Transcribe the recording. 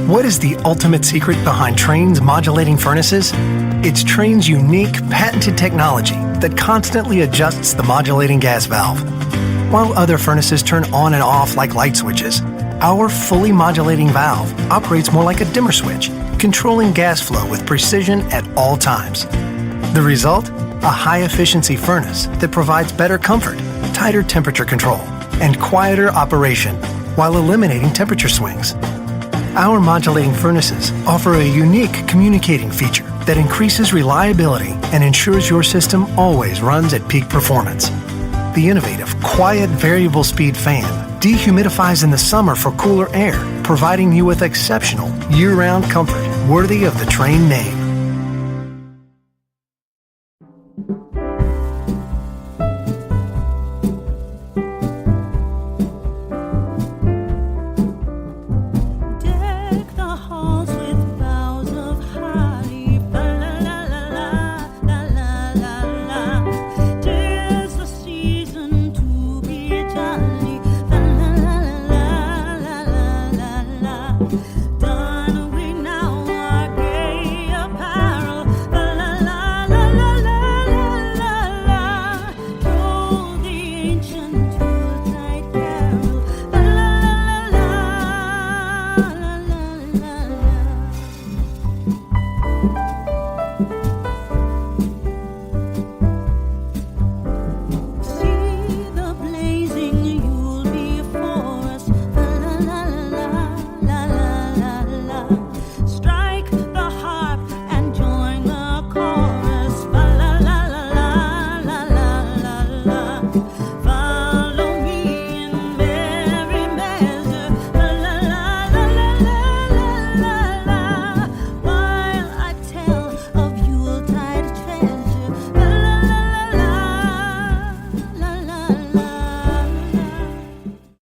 What is the ultimate secret behind Trane's modulating furnaces? It's Trane's unique, patented technology that constantly adjusts the modulating gas valve. While other furnaces turn on and off like light switches, our fully modulating valve operates more like a dimmer switch, controlling gas flow with precision at all times. The result? A high-efficiency furnace that provides better comfort, tighter temperature control, and quieter operation while eliminating temperature swings. Our modulating furnaces offer a unique communicating feature that increases reliability and ensures your system always runs at peak performance. The innovative, quiet variable speed fan dehumidifies in the summer for cooler air, providing you with exceptional year-round comfort worthy of the Trane name. Ancient